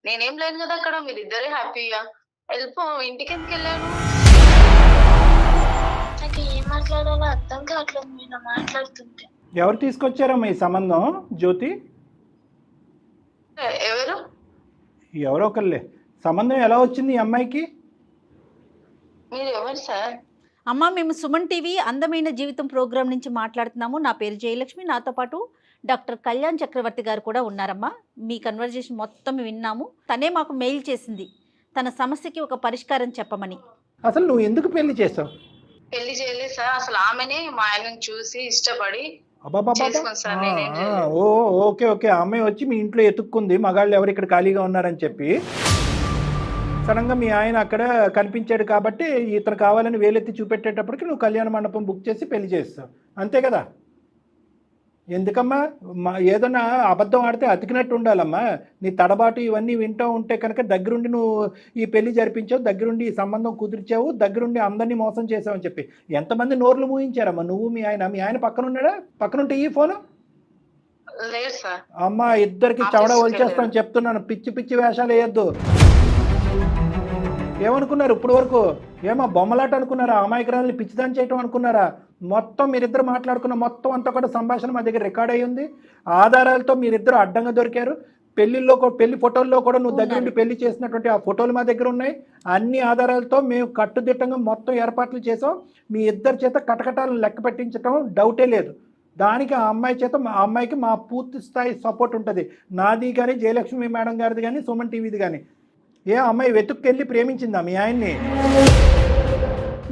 నేనేం లేను కదా అక్కడ, మీరిద్దరే హ్యాపీగా వెళ్ళిపో. ఇంటికి ఎందుకు వెళ్ళాను? నాకు ఏం మాట్లాడాలో అర్థం కావట్లేదు మీరు మాట్లాడుతుంటే. ఎవరు తీసుకొచ్చారమ్మా ఈ సంబంధం జ్యోతి? ఎవరు? ఎవరో ఒకళ్ళే. సంబంధం ఎలా వచ్చింది ఈ అమ్మాయికి? మీరు ఎవరు సార్? అమ్మ, మేము సుమన్ టీవీ అందమైన జీవితం ప్రోగ్రాం నుంచి మాట్లాడుతున్నాము. నా పేరు జయలక్ష్మి, నాతో పాటు డాక్టర్ కళ్యాణ్ చక్రవర్తి గారు కూడా ఉన్నారమ్మా. మీ కన్వర్జేషన్ మొత్తం విన్నాము. తనే మాకు మెయిల్ చేసింది తన సమస్యకి ఒక పరిష్కారం చెప్పమని. అసలు నువ్వు ఎందుకు పెళ్లి చేస్తావు? పెళ్లి చేయలేదు సార్, అసలు ఆమెనే మా ఆయనను చూసి ఇష్టపడి చేసుకుంది సార్. నేనేం చేయలేదు. Okay okay. ఆ అమ్మాయి వచ్చి మీ ఇంట్లో ఎత్తుక్కుంది మగాళ్ళు ఎవరు ఇక్కడ ఖాళీగా ఉన్నారని చెప్పి. సడన్గా మీ ఆయన అక్కడ కనిపించాడు కాబట్టి ఇతను కావాలని వేలెత్తి చూపెట్టేటప్పటికి నువ్వు కళ్యాణ మండపం బుక్ చేసి పెళ్లి చేస్తావు, అంతే కదా? ఎందుకమ్మా ఏదైనా అబద్ధం ఆడితే అతికినట్టు ఉండాలమ్మా. నీ తడబాటు ఇవన్నీ వింటూ ఉంటే కనుక దగ్గరుండి నువ్వు ఈ పెళ్లి జరిపించావు, దగ్గరుండి ఈ సంబంధం కుదిర్చావు, దగ్గరుండి అందరినీ మోసం చేసావు అని చెప్పి ఎంతమంది నోర్లు మూయించారమ్మా నువ్వు మీ ఆయన? మీ ఆయన పక్కన ఉన్నాడా? పక్కనుంటే ఈ ఫోను లేదు సార్. అమ్మా, ఇద్దరికి చవడ వచ్చేస్తాను చెప్తున్నాను. పిచ్చి పిచ్చి వేషాలు వేయద్దు. ఏమనుకున్నారు ఇప్పుడు వరకు? ఏమో బొమ్మలాట అనుకున్నారా? అమాయకురాలని పిచ్చిదాన్ని చేయటం అనుకున్నారా? మొత్తం మీరిద్దరు మాట్లాడుకున్న మొత్తం అంతా కూడా సంభాషణ మా దగ్గర రికార్డ్ అయ్యి ఉంది. ఆధారాలతో మీరిద్దరు అడ్డంగా దొరికారు. పెళ్లి ఫోటోల్లో కూడా నువ్వు దగ్గర నుండి పెళ్లి చేసినటువంటి ఆ ఫోటోలు మా దగ్గర ఉన్నాయి. అన్ని ఆధారాలతో మేము కట్టుదిట్టంగా మొత్తం ఏర్పాట్లు చేసాం. మీ ఇద్దరి చేత కటకటాలను లెక్క పెట్టించడం డౌటే లేదు. దానికి ఆ అమ్మాయి చేత ఆ అమ్మాయికి మా పూర్తి స్థాయి సపోర్ట్ ఉంటుంది. నాది కానీ, జయలక్ష్మి మేడం గారిది కానీ, సుమన్ టీవీది కానీ. ఏ అమ్మాయి వెతుక్కెళ్ళి ప్రేమించిందా మీ ఆయన్ని?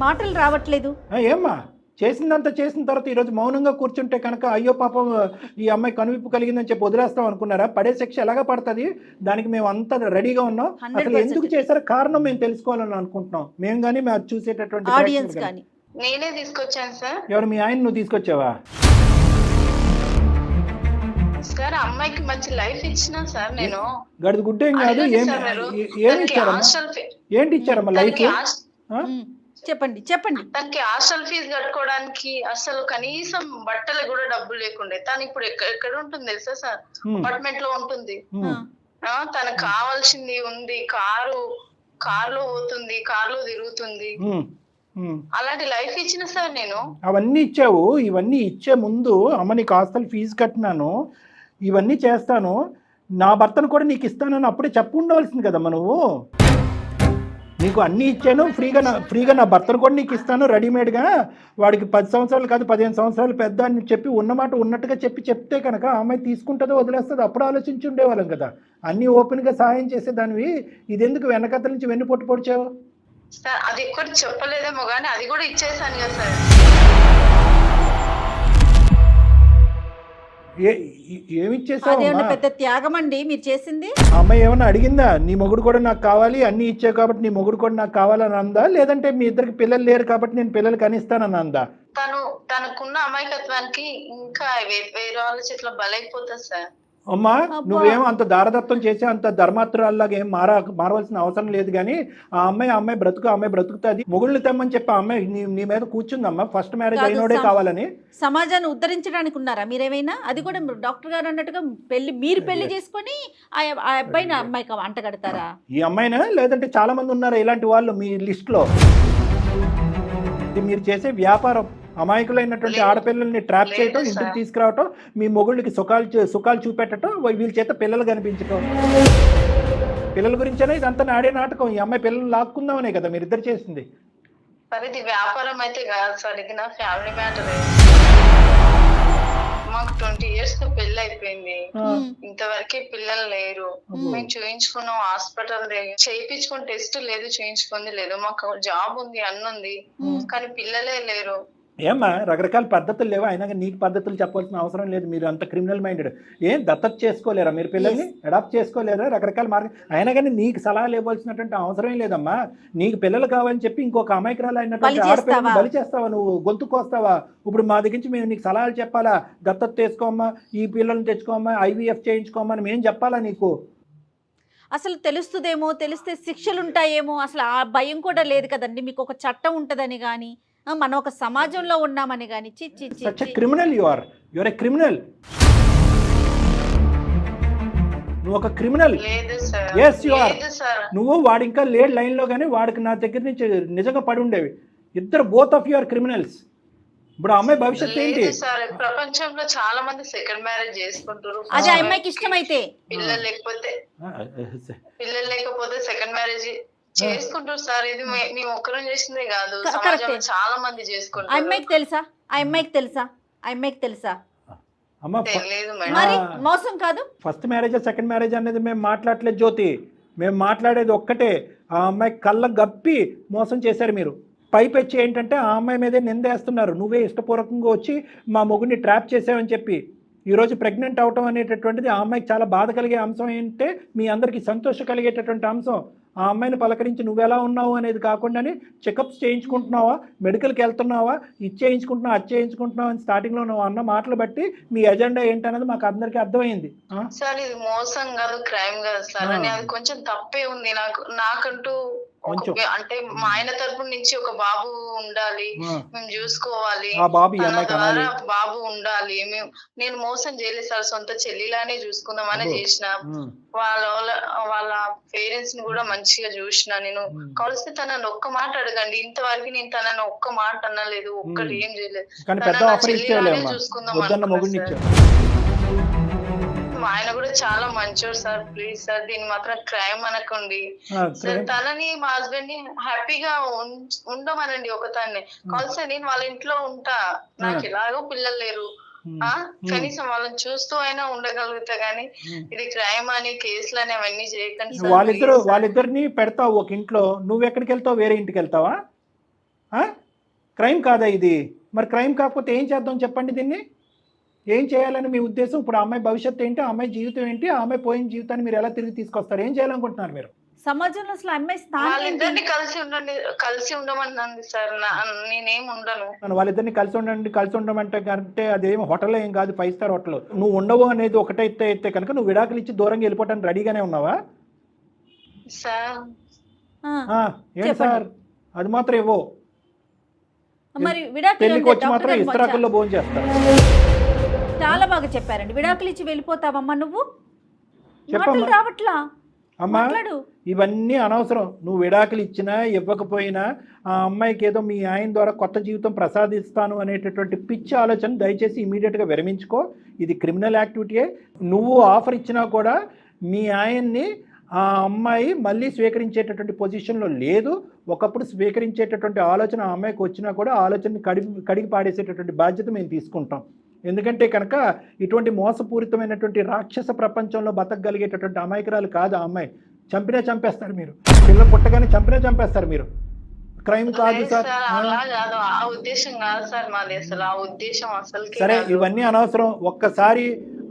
మాటలు రావట్లేదు. ఏమ్మా చేసిందంతా చేసిన తర్వాత ఈరోజు మౌనంగా కూర్చుంటే కనుక అయ్యో పాపం ఈ అమ్మాయి కనువిప్పు కలిగిందని చెప్పి వదిలేస్తాం అనుకున్నారా? పడే శిక్ష ఎలాగా పడుతుంది, దానికి మేము అంతా రెడీగా ఉన్నాం. అసలు ఎందుకు చేశారో కారణం మేము తెలుసుకోవాలని అనుకుంటున్నాం. మేము కానీ మేము చూసేటటువంటి ఆడియన్స్ కానీ. నేనే తీసుకొచ్చాను సార్. ఎవరు? మీ ఆయన నువ్వు తీసుకొచ్చావా? సార్, అమ్మాయికి మంచి లైఫ్ ఇచ్చినా సార్ నేను. గడిది గుడ్డేం కాదు. ఏమి ఇచ్చారమ్మా? ఏంటి ఇచ్చారమ్మా లైఫ్? చెప్పండి చెప్పండి. తనకి హాస్టల్ ఫీజు కట్టుకోవడానికి అసలు కనీసం బట్టలు కూడా డబ్బులు లేకుండే. తను ఇప్పుడు ఎక్కడ ఉంటుంది తెలుసా సార్? అపార్ట్మెంట్ లో ఉంటుంది. తనకు కావాల్సింది ఉంది, కారులో పోతుంది, కారులో తిరుగుతుంది. అలాంటి లైఫ్ ఇచ్చిన సార్ నేను. అవన్నీ ఇచ్చావు. ఇవన్నీ ఇచ్చే ముందు అమ్మ నీకు హాస్టల్ ఫీజు కట్టినాను, ఇవన్నీ చేస్తాను, నా భర్తను కూడా నీకు ఇస్తానని అప్పుడే చెప్పు ఉండవలసింది కదమ్మా నువ్వు. నీకు అన్నీ ఇచ్చాను, ఫ్రీగా నా భర్తను కూడా నీకు ఇస్తాను రెడీమేడ్గా, వాడికి 10 సంవత్సరాలు కాదు 15 సంవత్సరాలు పెద్ద అని చెప్పి ఉన్నమాట ఉన్నట్టుగా చెప్తే కనుక ఆ అమ్మాయి తీసుకుంటుందో వదిలేస్తుందో అప్పుడు ఆలోచించి ఉండేవాళ్ళం కదా. అన్నీ ఓపెన్గా సహాయం చేసేదానివి, ఇదెందుకు వెనకత్త నుంచి వెన్ను పొట్టు పొడిచావు? సార్ అది ఎక్కువ చెప్పలేదేమో కానీ అది కూడా ఇచ్చేసాను కదా సార్. ఏమిచ్చేసావు? పెద్ద త్యాగం అండి మీరు చేసింది. అమ్మాయి ఏమన్నా అడిగిందా నీ మొగుడు కూడా నాకు కావాలి, అన్ని ఇచ్చావు కాబట్టి నీ మొగుడు కూడా నాకు కావాలని అందా, లేదంటే మీ ఇద్దరికి పిల్లలు లేరు కాబట్టి నేను పిల్లలు కనిస్తానని అందా? తనకున్న అమాయకత్వానికి ఇంకా వేరే వాళ్ళ చేతిలో బలైపోతుంది సార్. అమ్మా నువ్వేం అంత దారదత్తం చేసి అంత ధర్మాత్రాల్లాగా ఏం మారవలసిన అవసరం లేదు. కానీ ఆ అమ్మాయి బ్రతుకుతుంది. మొగుళ్ళు తెమ్మని చెప్పి ఆ అమ్మాయి నీ మీద కూర్చుందమ్మా, ఫస్ట్ మ్యారేజ్ అయినోడే కావాలని. సమాజాన్ని ఉద్ధరించడానికి ఉన్నారా మీరేమైనా? అది కూడా డాక్టర్ గారు అన్నట్టుగా మీరు పెళ్లి చేసుకొని ఆ అబ్బాయిని అమ్మాయికి అంట కడతారా? ఈ అమ్మాయినా లేదంటే చాలా మంది ఉన్నారా ఇలాంటి వాళ్ళు మీ లిస్ట్ లో? మీరు చేసే వ్యాపారం అమాయకులైనటువంటి ఆడపిల్లల్ని ట్రాప్ చేయటం, ఇంటికి తీసుకురావటం, మీ మొగుళ్ళకి సుఖాలు చూపెట్టడం, వీళ్ళ చేత పిల్లలు కనిపించటం. పిల్లల గురించేనా ఇదంతా ఆడే నాటకం? ఈ అమ్మాయి పిల్లలు లాక్కుందామనే కదా మీరిద్దరు చేసింది. ఇది వ్యాపారం అయితే కాదు సార్, ఇది నా ఫ్యామిలీ మ్యాటర్. మాకు 20 years పెళ్లి అయిపోయింది, ఇంతవరకే పిల్లలు లేరు. మేము చూయించుకున్నాం, హాస్పిటల్ చేయించుకుని టెస్ట్ లేదు, చూయించుకుంది లేదు. మాకు జాబ్ ఉంది, అన్నుంది, కానీ పిల్లలే లేరు. ఏమ్మా రకరకాల పద్ధతులు లేవా? అయినా నీకు పద్ధతులు చెప్పాల్సిన అవసరం లేదు. మీరు అంత క్రిమినల్ మైండెడ్. ఏం దత్తత చేసుకోలేరా మీరు? పిల్లల్ని అడాప్ట్ చేసుకోలేరా? రకరకాల మార్గం. అయినా కానీ నీకు సలహాలు ఇవ్వాల్సినటువంటి అవసరం లేదమ్మా. నీకు పిల్లలు కావాలని చెప్పి ఇంకొక అమాయకురాలు అయినటువంటి ఆడపిల్లని బలి చేస్తావా నువ్వు? గొంతుకొస్తావా? ఇప్పుడు మా దగ్గర నుంచి మేము నీకు సలహాలు చెప్పాలా? దత్తత చేసుకోమ్మా, ఈ పిల్లల్ని తెచ్చుకోమ్మా, IVF చేయించుకోమ్మా అని మేము చెప్పాలా నీకు? అసలు తెలుస్తుందేమో, తెలిస్తే శిక్షలు ఉంటాయేమో, అసలు ఆ భయం కూడా లేదు కదండి. మీకు ఒక చట్టం ఉంటుందని కానీ, మనం ఒక సమాజంలో ఉన్నామని కానీ. Criminal your A criminal. నువ్వు ఒక క్రిమినల్. Yes you are. నువ్వు వాడు ఇంకా లేడు లైన్ లో, కానీ వాడికి నా దగ్గర నుంచి నిజంగా పడి ఉండేవి. ఇద్దరు both of you are criminals. ఇప్పుడు అమ్మాయి భవిష్యత్తు ఏంటి? ప్రపంచంలో చాలా మంది సెకండ్ మ్యారేజ్ చేసుకుంటారు. అది అమ్మాయికి ఇష్టమైతే, పిల్లలు లేకపోతే సెకండ్ మ్యారేజ్ చేసుకుంటారు సార్. ఇది మేము ఒక్కరం చేసిందే కాదు, సమాజంలో చాలా మంది చేసుకుంటారు. అమ్మాయికి తెలుసా? అమ్మాయికి తెలుసా? మరి మోసం కాదు. ఫస్ట్ మ్యారేజ్ సెకండ్ మ్యారేజ్ అనేది మేము మాట్లాడలేదు జ్యోతి. మేము మాట్లాడేది ఒక్కటే, ఆ అమ్మాయి కళ్ళ గప్పి మోసం చేశారు మీరు. పైపెచ్చి ఏంటంటే ఆ అమ్మాయి మీదే నిందేస్తున్నారు. నువ్వే ఇష్టపూర్వకంగా వచ్చి మా మొగుడిని ట్రాప్ చేసావని చెప్పి. ఈరోజు ప్రెగ్నెంట్ అవటం అనేటటువంటిది ఆ అమ్మాయికి చాలా బాధ కలిగే అంశం ఏంటంటే, మీ అందరికీ సంతోషం కలిగేటటువంటి అంశం. ఆ అమ్మాయిని పలకరించి నువ్వెలా ఉన్నావు అనేది కాకుండానే చెకప్స్ చేయించుకుంటున్నావా, మెడికల్కి వెళ్తున్నావా, ఇది చేయించుకుంటున్నావు, అది చేయించుకుంటున్నావు అని స్టార్టింగ్లో నువ్వు అన్న మాటలు బట్టి మీ ఎజెండా ఏంటనేది మాకు అందరికీ అర్థమైంది. సార్ ఇది మోసం కాదు, క్రైమ్ కాదు సార్. అని అది కొంచెం తప్పే ఉంది. నాకంటూ అంటే మా ఆయన తరపు నుంచి ఒక బాబు ఉండాలి, మేము చూసుకోవాలి, బాబు ఉండాలి. నేను మోసం చేయలేదు సార్, సొంత చెల్లిలానే చూసుకుందామనే చేసిన. వాళ్ళ పేరెంట్స్ ని కూడా మంచిగా చూసిన. నేను కలిసి తనని ఒక్క మాట అడగండి, ఇంతవరకు నేను తనని ఒక్క మాట అనలేదు, ఒక్కటి ఏం చేయలేదు. చూసుకుందాం. ఆయన కూడా చాలా మంచోడు సార్. ప్లీజ్ సార్ దీన్ని మాత్రం క్రైమ్ అనకండి సార్. తనని మా హస్బెండ్ ని హ్యాపీగా ఉండమనండి. ఒకదాన్ని కలిసి నేను వాళ్ళ ఇంట్లో ఉంటా, నాకు ఎలాగో పిల్లలు లేరు, కనీసం వాళ్ళని చూస్తూ అయినా ఉండగలుగుతా. గానీ ఇది క్రైమ్ అని కేసులు అని అవన్నీ చేయకండి. వాళ్ళిద్దరిని పెడతావు ఒక ఇంట్లో, నువ్వు ఎక్కడికి వెళ్తావు? వేరే ఇంటికి వెళ్తావా? క్రైమ్ కాదా ఇది? మరి క్రైమ్ కాకపోతే ఏం చేద్దాం చెప్పండి? దీన్ని ఏం చేయాలని మీ ఉద్దేశం? ఇప్పుడు ఆ అమ్మాయి భవిష్యత్తు ఏంటి, ఆ అమ్మాయి జీవితం ఏంటి, ఆ అమ్మాయి పోయిన జీవితాన్ని మీరు ఎలా తిరిగి తీసుకొస్తారు? ఏం చేయాలనుకుంటున్నారు మీరు? సమాజంలో అసలు అమ్మాయి వాళ్ళిద్దరిని కలిసి ఉండమన్నది సార్. నేనేం ఉండను. వాళ్ళిద్దరిని కలిసి ఉండమంటే కంటే అదేం హోటల్ ఏం కాదు, 5 star హోటల్. నువ్వు ఉండవు అనేది ఒకటైతే అయితే కనుక నువ్వు విడాకులు ఇచ్చి దూరంగా వెళ్ళిపోవడానికి రెడీగానే ఉన్నావా సార్? ఏంటి సార్ అది మాత్రం ఇవ్వవు. మరి పెళ్లికి వచ్చి మాత్రం ఇస్తరాకుల్లో భోజనం చేస్తారు. చాలా బాగా చెప్పారండి. విడాకులు ఇచ్చి వెళ్ళిపోతావమ్మా నువ్వు? మాటలు రావట్లా. అమ్మా మాట్లాడు. ఇవన్నీ అనవసరం. నువ్వు విడాకులు ఇచ్చినా ఇవ్వకపోయినా ఆ అమ్మాయికి ఏదో మీ ఆయన ద్వారా కొత్త జీవితం ప్రసాదిస్తాను అనేటటువంటి పిచ్చి ఆలోచన దయచేసి ఇమీడియట్గా విరమించుకో. ఇది క్రిమినల్ యాక్టివిటీయే. నువ్వు ఆఫర్ ఇచ్చినా కూడా మీ ఆయన్ని ఆ అమ్మాయి మళ్ళీ స్వీకరించేటటువంటి పొజిషన్లో లేదు. ఒకప్పుడు స్వీకరించేటటువంటి ఆలోచన ఆ అమ్మాయికి వచ్చినా కూడా ఆలోచనని కడిగి పాడేసేటటువంటి బాధ్యత మేము తీసుకుంటాం. ఎందుకంటే కనుక ఇటువంటి మోసపూరితమైనటువంటి రాక్షస ప్రపంచంలో బతకగలిగేటటువంటి అమాయకురాలు కాదు ఆ అమ్మాయి. చంపినా చంపేస్తారు మీరు, పిల్ల పుట్టగానే చంపినా చంపేస్తారు మీరు. క్రైమ్ కాదు సార్. అలా కాదు, ఆ ఉద్దేశం కాదు సార్ మాది, అసలు ఆ ఉద్దేశం అసలు. సరే, ఇవన్నీ అనవసరం. ఒక్కసారి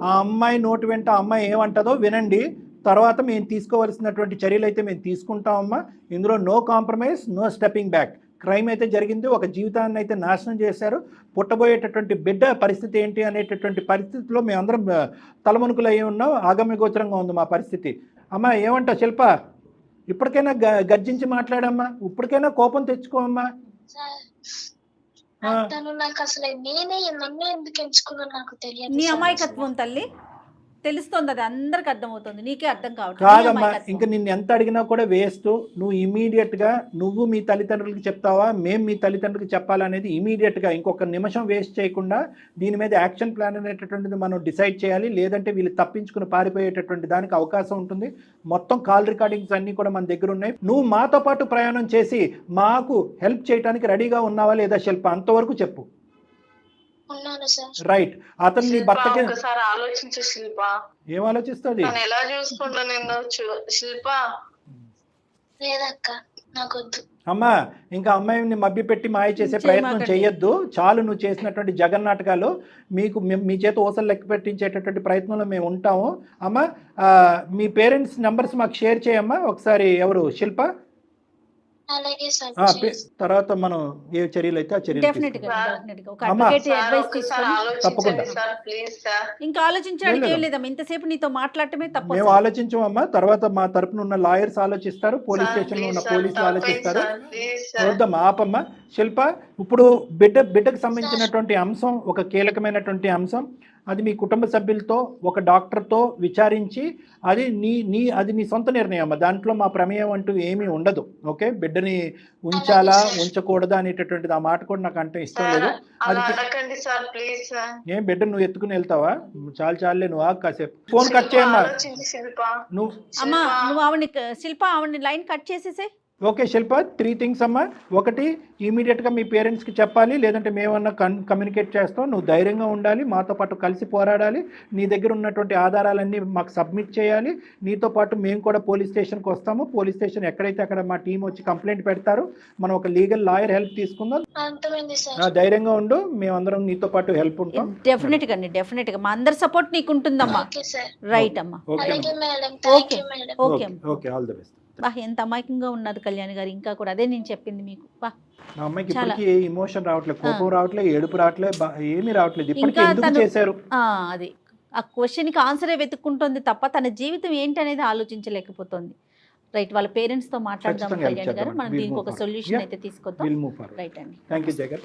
ఆ అమ్మాయి నోటి వెంట ఆ అమ్మాయి ఏమంటదో వినండి. తర్వాత మేము తీసుకోవాల్సినటువంటి చర్యలు అయితే మేము తీసుకుంటామమ్మా. ఇందులో no compromise, no stepping back. Crime అయితే జరిగింది, ఒక జీవితాన్ని అయితే నాశనం చేశారు. పుట్టబోయేటటువంటి బిడ్డ పరిస్థితి ఏంటి అనేటటువంటి పరిస్థితిలో మేమందరం తలమునుకులు అయ్యి ఉన్నాం. ఆగమ్య గోచరంగా ఉంది మా పరిస్థితి. అమ్మా ఏమంటావు శిల్ప? ఇప్పటికైనా గర్జించి మాట్లాడమ్మా, ఇప్పటికైనా కోపం తెచ్చుకోమ్మా. తను నాకు అసలు నేనే నన్ను ఎందుకు ఎంచుకున్నా నాకు తెలియదు. నీ అమాయకత్వం తల్లి తెలుస్తుంది, అది అందరికి అర్థమవుతుంది, నీకే అర్థం కాదమ్మా. ఇంకా నిన్ను ఎంత అడిగినా కూడా వేస్ట్. నువ్వు ఇమీడియట్గా నువ్వు మీ తల్లిదండ్రులకి చెప్తావా, మేము మీ తల్లిదండ్రులకి చెప్పాలనేది ఇమీడియట్గా ఇంకొక నిమిషం వేస్ట్ చేయకుండా దీని మీద యాక్షన్ ప్లాన్ అనేటటువంటిది మనం డిసైడ్ చేయాలి. లేదంటే వీళ్ళు తప్పించుకుని పారిపోయేటటువంటి దానికి అవకాశం ఉంటుంది. మొత్తం కాల్ రికార్డింగ్స్ అన్నీ కూడా మన దగ్గర ఉన్నాయి. నువ్వు మాతో పాటు ప్రయాణం చేసి మాకు హెల్ప్ చేయడానికి రెడీగా ఉన్నావా లేదా శిల్ప? అంతవరకు చెప్పు. రైట్. అతను నీ భర్తకి ఒకసారి ఆలోచించు శిల్ప. ఏం ఆలోచిస్తుంది? ఎలా చూసుకుంటా నిన్ను శిల్ప? లేదక్క నాకొద్దు. అమ్మా ఇంకా అమ్మాయిని మభ్యపెట్టి మాయ చేసే ప్రయత్నం చేయొద్దు. చాలు నువ్వు చేసినటువంటి జగన్నాటకాలు. మీకు మీ చేత ఊసలు లెక్క పెట్టించేటటువంటి ప్రయత్నంలో మేము ఉంటాము. అమ్మా మీ పేరెంట్స్ నెంబర్స్ మాకు షేర్ చేయమ్మా ఒకసారి. ఎవరు శిల్ప? తర్వాత మనం ఏ చర్యలు అయితే ఆ చర్యలు తప్పకుండా. ఇంకా ఆలోచించడానికి ఏం లేదమ్మా, ఇంతసేపు నీతో మాట్లాడటమే తప్పు. మేము ఆలోచించమమ్మా. తర్వాత మా తరపున ఉన్న లాయర్స్ ఆలోచిస్తారు, పోలీస్ స్టేషన్ లో ఉన్న పోలీసులు ఆలోచిస్తారు. చూద్దాం, ఆపమ్మా. శిల్ప, ఇప్పుడు బిడ్డకు సంబంధించినటువంటి అంశం ఒక కీలకమైనటువంటి అంశం. అది మీ కుటుంబ సభ్యులతో ఒక డాక్టర్తో విచారించి అది నీ సొంత నిర్ణయం. దాంట్లో మా ప్రమేయం అంటూ ఏమీ ఉండదు. ఓకే, బిడ్డని ఉంచాలా ఉంచకూడదా అనేటటువంటిది ఆ మాట కూడా నాకు అంటే ఇష్టం లేదు. అది ఏం బిడ్డ నువ్వు ఎత్తుకుని వెళ్తావా? చాలే నువ్వు కాసేపు ఫోన్ కట్ చేయమ్మా. నువ్వు ఆవిడని లైన్ కట్ చేసేసే. ఓకే శిల్ప, 3 things అమ్మా. ఒకటి, ఇమీడియట్గా మీ పేరెంట్స్కి చెప్పాలి, లేదంటే మేమన్నా కమ్యూనికేట్ చేస్తాం. నువ్వు ధైర్యంగా ఉండాలి, మాతో పాటు కలిసి పోరాడాలి. నీ దగ్గర ఉన్నటువంటి ఆధారాలన్నీ మాకు సబ్మిట్ చేయాలి. నీతో పాటు మేము కూడా పోలీస్ స్టేషన్కి వస్తాము. పోలీస్ స్టేషన్ ఎక్కడైతే అక్కడ మా టీం వచ్చి కంప్లైంట్ పెడతారు. మనం ఒక లీగల్ లాయర్ హెల్ప్ తీసుకుందాం. ధైర్యంగా ఉండు, మేమందరం నీతో పాటు హెల్ప్ ఉంటాం. డెఫినెట్గా మా అందరి సపోర్ట్ నీకు ఉంటుందమ్మా. రైట్ అమ్మా. Okay, all the best. ఎంత అమాయకంగా ఉన్నారు కళ్యాణ్ గారు. ఇంకా కూడా అదే నేను చెప్పింది మీకు. నా అమ్మాయికి ఇప్పటికీ ఎమోషన్ రావట్లేదు, కోపం రావట్లేదు, ఏడుపు రావట్లేదు, ఏమీ రావట్లేదు. ఇప్పటికీ ఎందుకు చేశారు? అది ఆ క్వశ్చన్కి ఆన్సరే వెతుక్కుంటుంది తప్ప తన జీవితం ఏంటి అనేది ఆలోచించలేకపోతుంది. రైట్, వాళ్ళ పేరెంట్స్ తో మాట్లాడదాం కళ్యాణ్ గారు. మనం దీనికి ఒక సొల్యూషన్ అయితే తీసుకొద్దాం. రైట్ అండి. Thank you Jagan.